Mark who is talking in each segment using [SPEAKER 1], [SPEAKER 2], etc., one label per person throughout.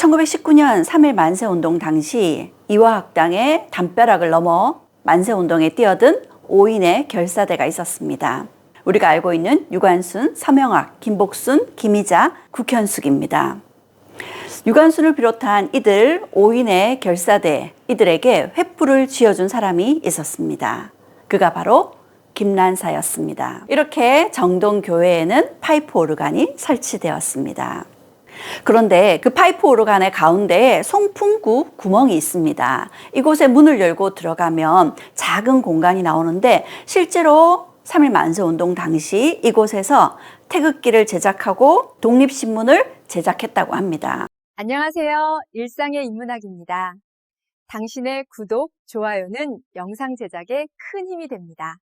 [SPEAKER 1] 1919년 3.1 만세운동 당시 이화학당의 담벼락을 넘어 만세운동에 뛰어든 5인의 결사대가 있었습니다. 우리가 알고 있는 유관순, 서명학, 김복순, 김희자, 국현숙입니다. 유관순을 비롯한 이들 5인의 결사대, 이들에게 횃불을 쥐어준 사람이 있었습니다. 그가 바로 김난사였습니다. 이렇게 정동교회에는 파이프 오르간이 설치되었습니다. 그런데 그 파이프 오르간의 가운데에 송풍구 구멍이 있습니다. 이곳에 문을 열고 들어가면 작은 공간이 나오는데 실제로 3.1 만세운동 당시 이곳에서 태극기를 제작하고 독립신문을 제작했다고 합니다.
[SPEAKER 2] 안녕하세요. 일상의 인문학입니다. 당신의 구독, 좋아요는 영상 제작에 큰 힘이 됩니다.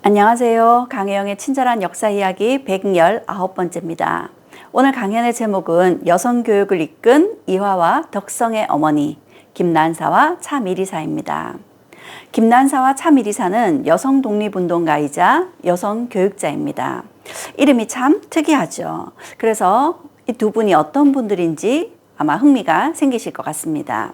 [SPEAKER 1] 안녕하세요. 강혜영의 친절한 역사 이야기 119번째입니다. 오늘 강연의 제목은 여성교육을 이끈 이화와 덕성의 어머니 김난사와 차미리사입니다. 김난사와 차미리사는 여성 독립운동가이자 여성 교육자입니다. 이름이 참 특이하죠. 그래서 이 두 분이 어떤 분들인지 아마 흥미가 생기실 것 같습니다.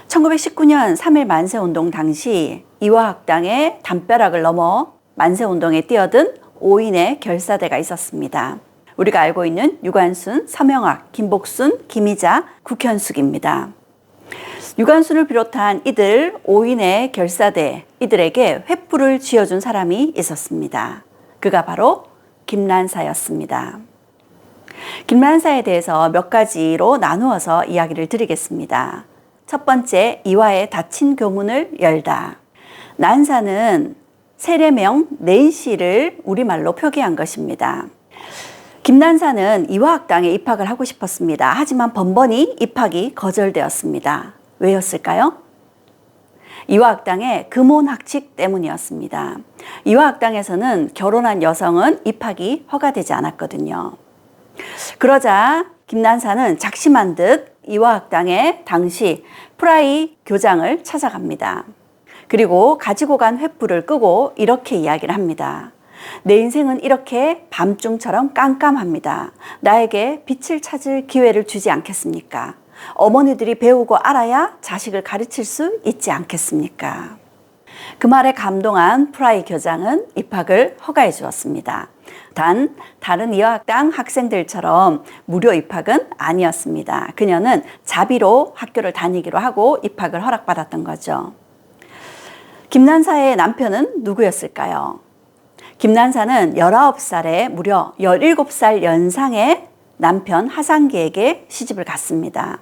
[SPEAKER 1] 1919년 3.1 만세운동 당시 이화학당의 담벼락을 넘어 만세운동에 뛰어든 5인의 결사대가 있었습니다. 우리가 알고 있는 유관순, 서명학, 김복순, 김희자, 국현숙입니다. 유관순을 비롯한 이들 5인의 결사대, 이들에게 횃불을 쥐어준 사람이 있었습니다. 그가 바로 김난사였습니다. 김난사에 대해서 몇 가지로 나누어서 이야기를 드리겠습니다. 첫 번째, 이화의 닫힌 교문을 열다. 난사는 세례명 낸시를 우리말로 표기한 것입니다. 김난사는 이화학당에 입학을 하고 싶었습니다. 하지만 번번이 입학이 거절되었습니다. 왜였을까요? 이화학당의 금혼학칙 때문이었습니다. 이화학당에서는 결혼한 여성은 입학이 허가되지 않았거든요. 그러자 김난사는 작심한 듯 이화학당의 당시 프라이 교장을 찾아갑니다. 그리고 가지고 간 횃불을 끄고 이렇게 이야기를 합니다. 내 인생은 이렇게 밤중처럼 깜깜합니다. 나에게 빛을 찾을 기회를 주지 않겠습니까? 어머니들이 배우고 알아야 자식을 가르칠 수 있지 않겠습니까? 그 말에 감동한 프라이 교장은 입학을 허가해 주었습니다. 단 다른 이화학당 학생들처럼 무료 입학은 아니었습니다. 그녀는 자비로 학교를 다니기로 하고 입학을 허락받았던 거죠. 김난사의 남편은 누구였을까요? 김난사는 19살에 무려 17살 연상의 남편 하상기에게 시집을 갔습니다.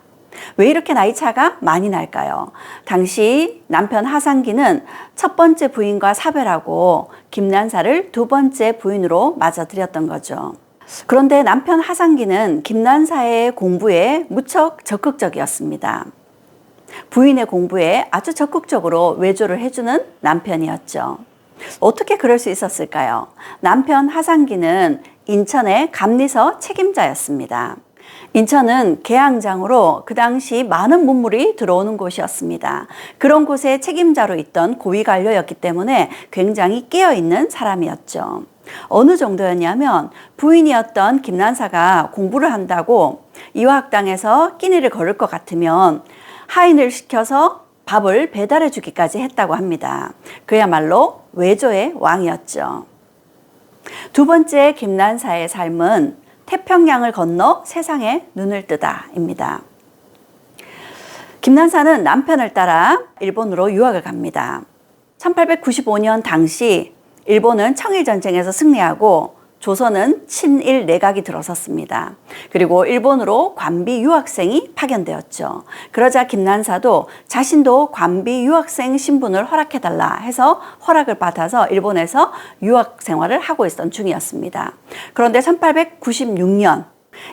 [SPEAKER 1] 왜 이렇게 나이 차가 많이 날까요? 당시 남편 하상기는 첫 번째 부인과 사별하고 김난사를 두 번째 부인으로 맞아들였던 거죠. 그런데 남편 하상기는 김난사의 공부에 무척 적극적이었습니다. 부인의 공부에 아주 적극적으로 외조를 해주는 남편이었죠. 어떻게 그럴 수 있었을까요? 남편 하상기는 인천의 감리서 책임자였습니다. 인천은 개항장으로 그 당시 많은 문물이 들어오는 곳이었습니다. 그런 곳에 책임자로 있던 고위관료였기 때문에 굉장히 깨어있는 사람이었죠. 어느 정도였냐면 부인이었던 김난사가 공부를 한다고 이화학당에서 끼니를 거를 것 같으면 하인을 시켜서 밥을 배달해 주기까지 했다고 합니다. 그야말로 외조의 왕이었죠. 두 번째 김난사의 삶은 태평양을 건너 세상에 눈을 뜨다입니다. 김난사는 남편을 따라 일본으로 유학을 갑니다. 1895년 당시 일본은 청일전쟁에서 승리하고 조선은 친일 내각이 들어섰습니다. 그리고 일본으로 관비 유학생이 파견되었죠. 그러자 김난사도 자신도 관비 유학생 신분을 허락해달라 해서 허락을 받아서 일본에서 유학 생활을 하고 있던 중이었습니다. 그런데 1896년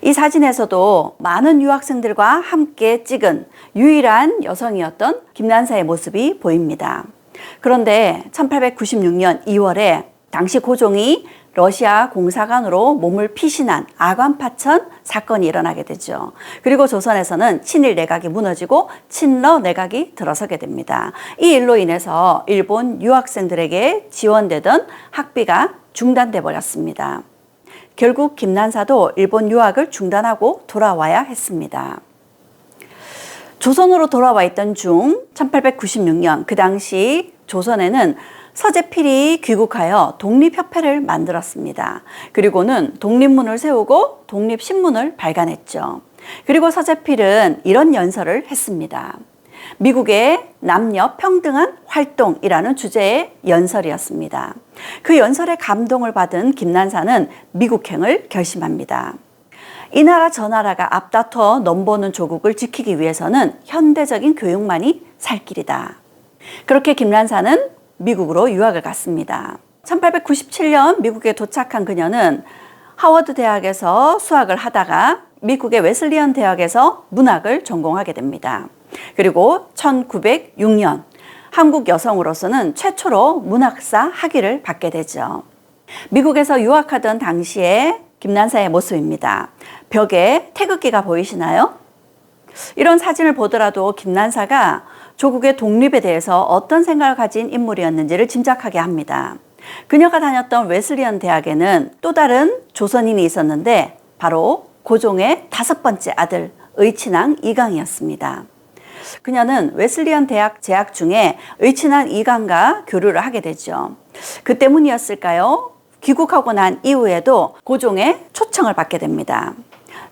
[SPEAKER 1] 이 사진에서도 많은 유학생들과 함께 찍은 유일한 여성이었던 김난사의 모습이 보입니다. 그런데 1896년 2월에 당시 고종이 러시아 공사관으로 몸을 피신한 아관파천 사건이 일어나게 되죠. 그리고 조선에서는 친일 내각이 무너지고 친러 내각이 들어서게 됩니다. 이 일로 인해서 일본 유학생들에게 지원되던 학비가 중단돼 버렸습니다. 결국 김난사도 일본 유학을 중단하고 돌아와야 했습니다. 조선으로 돌아와 있던 중 1896년 그 당시 조선에는 서재필이 귀국하여 독립협회를 만들었습니다. 그리고는 독립문을 세우고 독립신문을 발간했죠. 그리고 서재필은 이런 연설을 했습니다. 미국의 남녀 평등한 활동이라는 주제의 연설이었습니다. 그 연설에 감동을 받은 김난사는 미국행을 결심합니다. 이 나라 저 나라가 앞다퉈 넘보는 조국을 지키기 위해서는 현대적인 교육만이 살 길이다. 그렇게 김난사는 미국으로 유학을 갔습니다. 1897년 미국에 도착한 그녀는 하워드 대학에서 수학을 하다가 미국의 웨슬리언 대학에서 문학을 전공하게 됩니다. 그리고 1906년 한국 여성으로서는 최초로 문학사 학위를 받게 되죠. 미국에서 유학하던 당시에 김난사의 모습입니다. 벽에 태극기가 보이시나요? 이런 사진을 보더라도 김난사가 조국의 독립에 대해서 어떤 생각을 가진 인물이었는지를 짐작하게 합니다. 그녀가 다녔던 웨슬리언 대학에는 또 다른 조선인이 있었는데 바로 고종의 5번째 아들 의친왕 이강이었습니다. 그녀는 웨슬리언 대학 재학 중에 의친왕 이강과 교류를 하게 되죠. 그 때문이었을까요? 귀국하고 난 이후에도 고종의 초청을 받게 됩니다.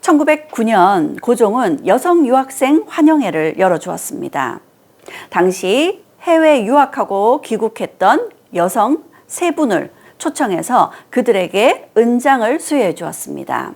[SPEAKER 1] 1909년 고종은 여성 유학생 환영회를 열어주었습니다. 당시 해외 유학하고 귀국했던 여성 3분을 초청해서 그들에게 은장을 수여해 주었습니다.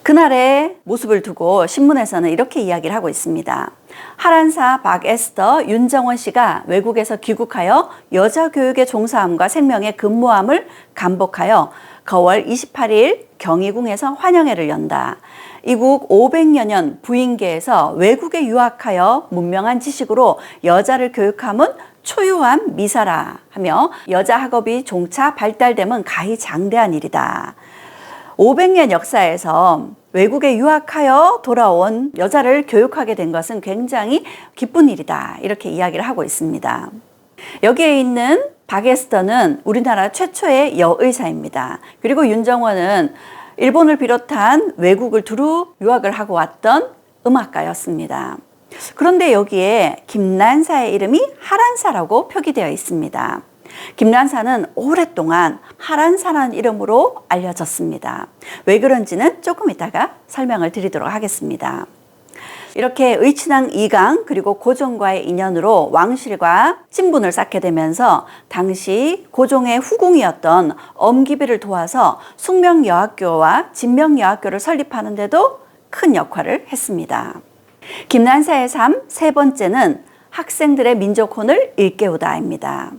[SPEAKER 1] 그날의 모습을 두고 신문에서는 이렇게 이야기를 하고 있습니다. 하란사 박에스더 윤정원 씨가 외국에서 귀국하여 여자 교육의 종사함과 생명의 근무함을 감복하여 거월 28일 경희궁에서 환영회를 연다. 이국 500여 년 부인계에서 외국에 유학하여 문명한 지식으로 여자를 교육함은 초유한 미사라 하며 여자 학업이 종차 발달됨은 가히 장대한 일이다. 500년 역사에서 외국에 유학하여 돌아온 여자를 교육하게 된 것은 굉장히 기쁜 일이다. 이렇게 이야기를 하고 있습니다. 여기에 있는 박에스더는 우리나라 최초의 여의사입니다. 그리고 윤정원은 일본을 비롯한 외국을 두루 유학을 하고 왔던 음악가였습니다. 그런데 여기에 김난사의 이름이 하란사라고 표기되어 있습니다. 김난사는 오랫동안 하란사라는 이름으로 알려졌습니다. 왜 그런지는 조금 이따가 설명을 드리도록 하겠습니다. 이렇게 의친왕 이강 그리고 고종과의 인연으로 왕실과 친분을 쌓게 되면서 당시 고종의 후궁이었던 엄기비를 도와서 숙명여학교와 진명여학교를 설립하는 데도 큰 역할을 했습니다. 김난사의 삶 3번째는 학생들의 민족혼을 일깨우다입니다.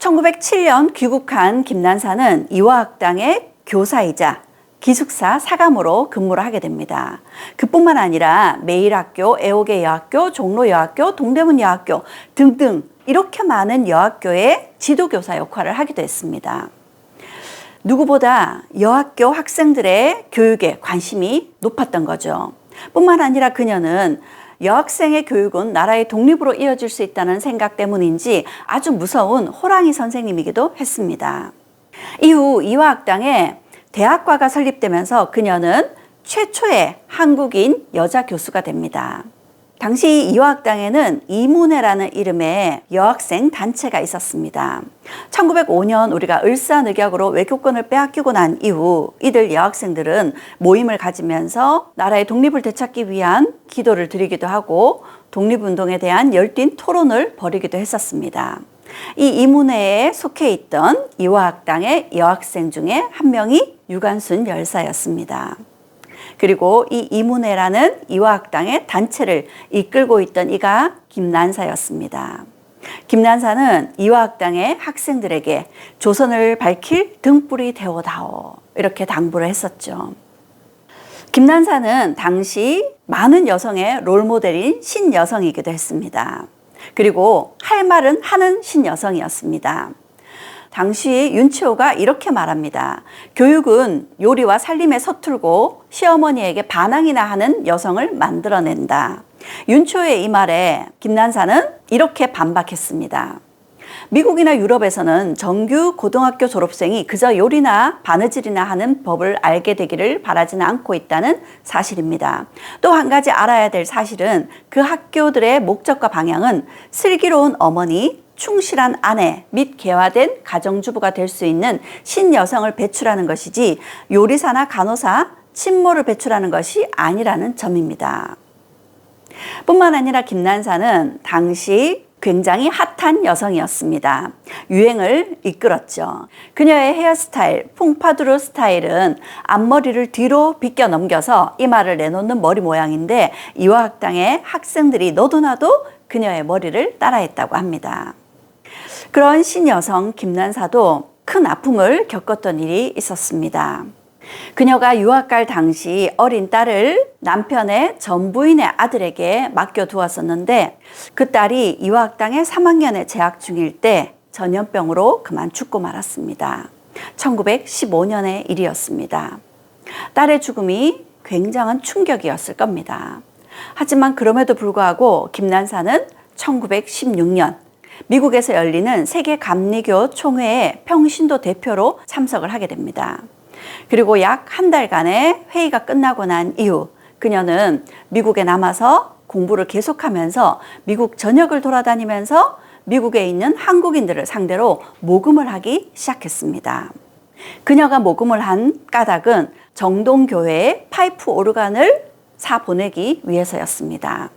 [SPEAKER 1] 1907년 귀국한 김난사는 이화학당의 교사이자 기숙사 사감으로 근무를 하게 됩니다. 그뿐만 아니라 매일학교, 애호계여학교, 종로여학교, 동대문여학교 등등 이렇게 많은 여학교의 지도교사 역할을 하기도 했습니다. 누구보다 여학교 학생들의 교육에 관심이 높았던 거죠. 뿐만 아니라 그녀는 여학생의 교육은 나라의 독립으로 이어질 수 있다는 생각 때문인지 아주 무서운 호랑이 선생님이기도 했습니다. 이후 이화학당에 대학과가 설립되면서 그녀는 최초의 한국인 여자 교수가 됩니다. 당시 이화학당에는 이문회라는 이름의 여학생 단체가 있었습니다. 1905년 우리가 을사늑약으로 외교권을 빼앗기고 난 이후 이들 여학생들은 모임을 가지면서 나라의 독립을 되찾기 위한 기도를 드리기도 하고 독립운동에 대한 열띤 토론을 벌이기도 했었습니다. 이 이문회에 속해 있던 이화학당의 여학생 중에 한 명이 유관순 열사였습니다. 그리고 이 이문회라는 이화학당의 단체를 이끌고 있던 이가 김난사였습니다. 김난사는 이화학당의 학생들에게 조선을 밝힐 등불이 되어다오 이렇게 당부를 했었죠. 김난사는 당시 많은 여성의 롤모델인 신여성이기도 했습니다. 그리고 할 말은 하는 신여성이었습니다. 당시 윤치호가 이렇게 말합니다. 교육은 요리와 살림에 서툴고 시어머니에게 반항이나 하는 여성을 만들어낸다. 윤치호의 이 말에 김난사는 이렇게 반박했습니다. 미국이나 유럽에서는 정규 고등학교 졸업생이 그저 요리나 바느질이나 하는 법을 알게 되기를 바라지는 않고 있다는 사실입니다. 또 한 가지 알아야 될 사실은 그 학교들의 목적과 방향은 슬기로운 어머니, 충실한 아내 및 개화된 가정주부가 될 수 있는 신여성을 배출하는 것이지 요리사나 간호사, 친모를 배출하는 것이 아니라는 점입니다. 뿐만 아니라 김난사는 당시 굉장히 핫한 여성이었습니다. 유행을 이끌었죠. 그녀의 헤어스타일, 퐁파두르 스타일은 앞머리를 뒤로 빗겨 넘겨서 이마를 내놓는 머리 모양인데 이화학당의 학생들이 너도나도 그녀의 머리를 따라했다고 합니다. 그런 신여성 김난사도 큰 아픔을 겪었던 일이 있었습니다. 그녀가 유학 갈 당시 어린 딸을 남편의 전 부인의 아들에게 맡겨두었었는데 그 딸이 이화학당에 3학년에 재학 중일 때 전염병으로 그만 죽고 말았습니다. 1915년의 일이었습니다. 딸의 죽음이 굉장한 충격이었을 겁니다. 하지만 그럼에도 불구하고 김난사는 1916년 미국에서 열리는 세계 감리교 총회의 평신도 대표로 참석을 하게 됩니다. 그리고 약 한 달간의 회의가 끝나고 난 이후 그녀는 미국에 남아서 공부를 계속하면서 미국 전역을 돌아다니면서 미국에 있는 한국인들을 상대로 모금을 하기 시작했습니다. 그녀가 모금을 한 까닭은 정동교회에 파이프 오르간을 사 보내기 위해서였습니다.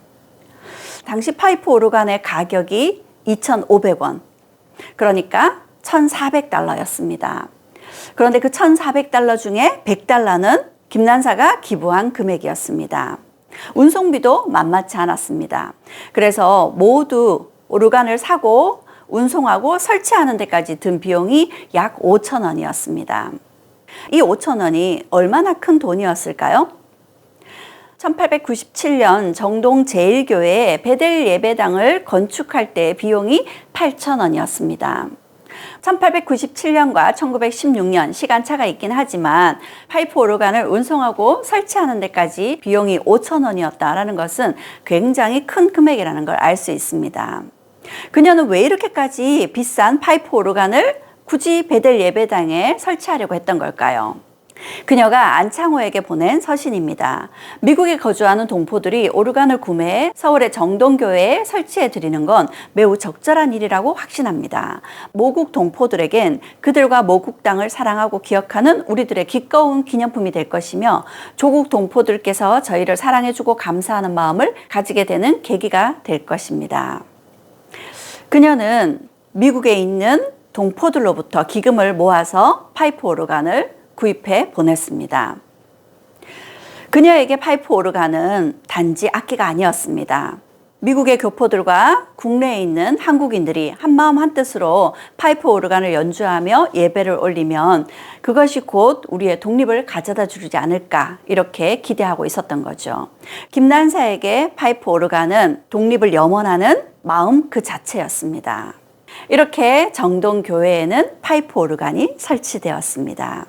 [SPEAKER 1] 당시 파이프 오르간의 가격이 2,500원, 그러니까 1,400달러였습니다. 그런데 그 1,400달러 중에 100달러는 김난사가 기부한 금액이었습니다. 운송비도 만만치 않았습니다. 그래서 모두 오르간을 사고 운송하고 설치하는 데까지 든 비용이 약 5,000원이었습니다. 이 5,000원이 얼마나 큰 돈이었을까요? 1897년 정동 제1교회에 베델 예배당을 건축할 때 비용이 8,000원이었습니다. 1897년과 1916년 시간차가 있긴 하지만 파이프 오르간을 운송하고 설치하는 데까지 비용이 5,000원이었다라는 것은 굉장히 큰 금액이라는 걸 알 수 있습니다. 그녀는 왜 이렇게까지 비싼 파이프 오르간을 굳이 베델 예배당에 설치하려고 했던 걸까요? 그녀가 안창호에게 보낸 서신입니다. 미국에 거주하는 동포들이 오르간을 구매해 서울의 정동교회에 설치해 드리는 건 매우 적절한 일이라고 확신합니다. 모국 동포들에겐 그들과 모국 땅을 사랑하고 기억하는 우리들의 기꺼운 기념품이 될 것이며 조국 동포들께서 저희를 사랑해주고 감사하는 마음을 가지게 되는 계기가 될 것입니다. 그녀는 미국에 있는 동포들로부터 기금을 모아서 파이프 오르간을 구입해 보냈습니다. 그녀에게 파이프 오르간은 단지 악기가 아니었습니다. 미국의 교포들과 국내에 있는 한국인들이 한마음 한뜻으로 파이프 오르간을 연주하며 예배를 올리면 그것이 곧 우리의 독립을 가져다 주지 않을까 이렇게 기대하고 있었던 거죠. 김난사에게 파이프 오르간은 독립을 염원하는 마음 그 자체였습니다. 이렇게 정동교회에는 파이프 오르간이 설치되었습니다.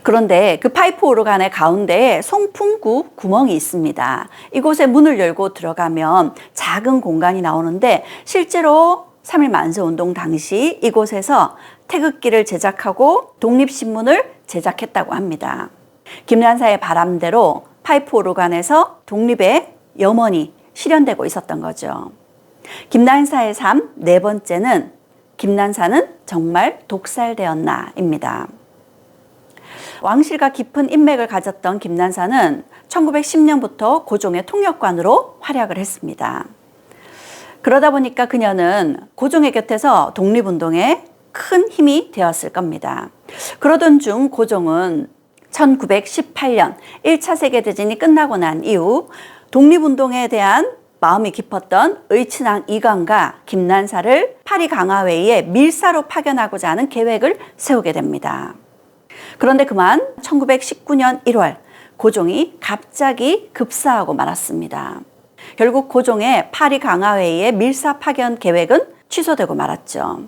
[SPEAKER 1] 그런데 그 파이프 오르간의 가운데에 송풍구 구멍이 있습니다. 이곳에 문을 열고 들어가면 작은 공간이 나오는데 실제로 3.1 만세운동 당시 이곳에서 태극기를 제작하고 독립신문을 제작했다고 합니다. 김난사의 바람대로 파이프 오르간에서 독립의 염원이 실현되고 있었던 거죠. 김난사의 삶 네 번째는 김난사는 정말 독살되었나입니다. 왕실과 깊은 인맥을 가졌던 김난사는 1910년부터 고종의 통역관으로 활약을 했습니다. 그러다 보니까 그녀는 고종의 곁에서 독립운동에 큰 힘이 되었을 겁니다. 그러던 중 고종은 1918년 1차 세계대전이 끝나고 난 이후 독립운동에 대한 마음이 깊었던 의친왕 이광과 김난사를 파리 강화회의에 밀사로 파견하고자 하는 계획을 세우게 됩니다. 그런데 그만 1919년 1월 고종이 갑자기 급사하고 말았습니다. 결국 고종의 파리 강화회의의 밀사 파견 계획은 취소되고 말았죠.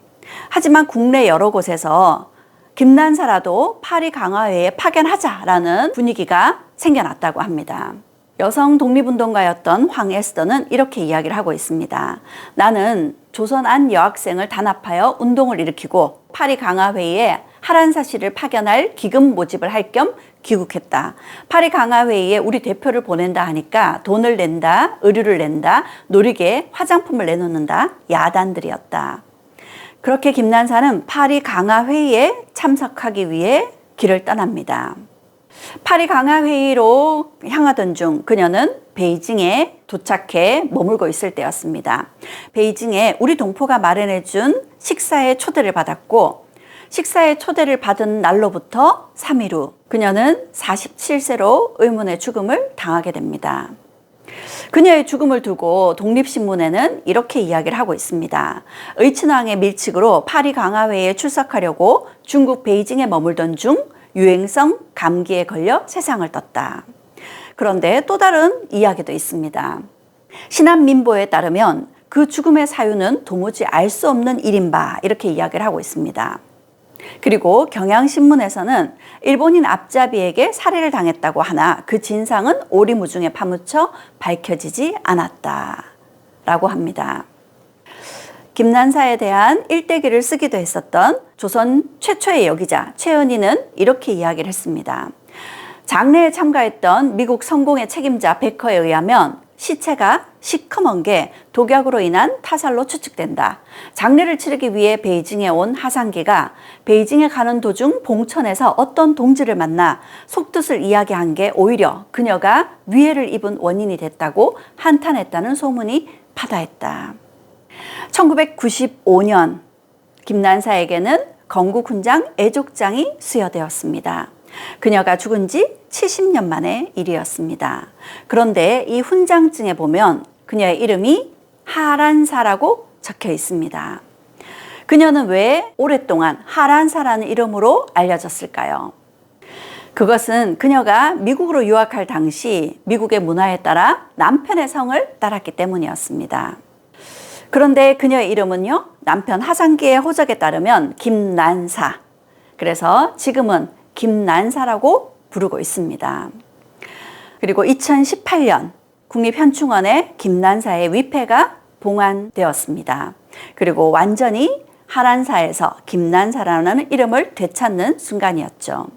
[SPEAKER 1] 하지만 국내 여러 곳에서 김난사라도 파리 강화회의에 파견하자라는 분위기가 생겨났다고 합니다. 여성 독립운동가였던 황 에스더는 이렇게 이야기를 하고 있습니다. 나는 조선 안 여학생을 단합하여 운동을 일으키고 파리 강화회의에 하란사 씨를 파견할 기금 모집을 할 겸 귀국했다. 파리 강화회의에 우리 대표를 보낸다 하니까 돈을 낸다, 의류를 낸다, 놀이개, 화장품을 내놓는다. 야단들이었다. 그렇게 김난사는 파리 강화회의에 참석하기 위해 길을 떠납니다. 파리 강화회의로 향하던 중 그녀는 베이징에 도착해 머물고 있을 때였습니다. 베이징에 우리 동포가 마련해준 식사에 초대를 받았고 식사에 초대를 받은 날로부터 3일 후 그녀는 47세로 의문의 죽음을 당하게 됩니다. 그녀의 죽음을 두고 독립신문에는 이렇게 이야기를 하고 있습니다. 의친왕의 밀칙으로 파리 강화회의에 출석하려고 중국 베이징에 머물던 중 유행성 감기에 걸려 세상을 떴다. 그런데 또 다른 이야기도 있습니다. 신한민보에 따르면 그 죽음의 사유는 도무지 알 수 없는 일인 바 이렇게 이야기를 하고 있습니다. 그리고 경향신문에서는 일본인 앞잡이에게 살해를 당했다고 하나 그 진상은 오리무중에 파묻혀 밝혀지지 않았다라고 합니다. 김난사에 대한 일대기를 쓰기도 했었던 조선 최초의 여기자 최은희는 이렇게 이야기를 했습니다. 장례에 참가했던 미국 성공의 책임자 베커에 의하면 시체가 시커먼 게 독약으로 인한 타살로 추측된다. 장례를 치르기 위해 베이징에 온 하상기가 베이징에 가는 도중 봉천에서 어떤 동지를 만나 속뜻을 이야기한 게 오히려 그녀가 위해를 입은 원인이 됐다고 한탄했다는 소문이 파다했다. 1995년 김난사에게는 건국훈장 애족장이 수여되었습니다. 그녀가 죽은 지 70년 만의 일이었습니다. 그런데 이 훈장증에 보면 그녀의 이름이 하란사라고 적혀 있습니다. 그녀는 왜 오랫동안 하란사라는 이름으로 알려졌을까요? 그것은 그녀가 미국으로 유학할 당시 미국의 문화에 따라 남편의 성을 따랐기 때문이었습니다. 그런데 그녀의 이름은요, 남편 하상기의 호적에 따르면 김난사. 그래서 지금은 김난사라고 부르고 있습니다. 그리고 2018년 국립현충원에 김난사의 위패가 봉안되었습니다. 그리고 완전히 하란사에서 김난사라는 이름을 되찾는 순간이었죠.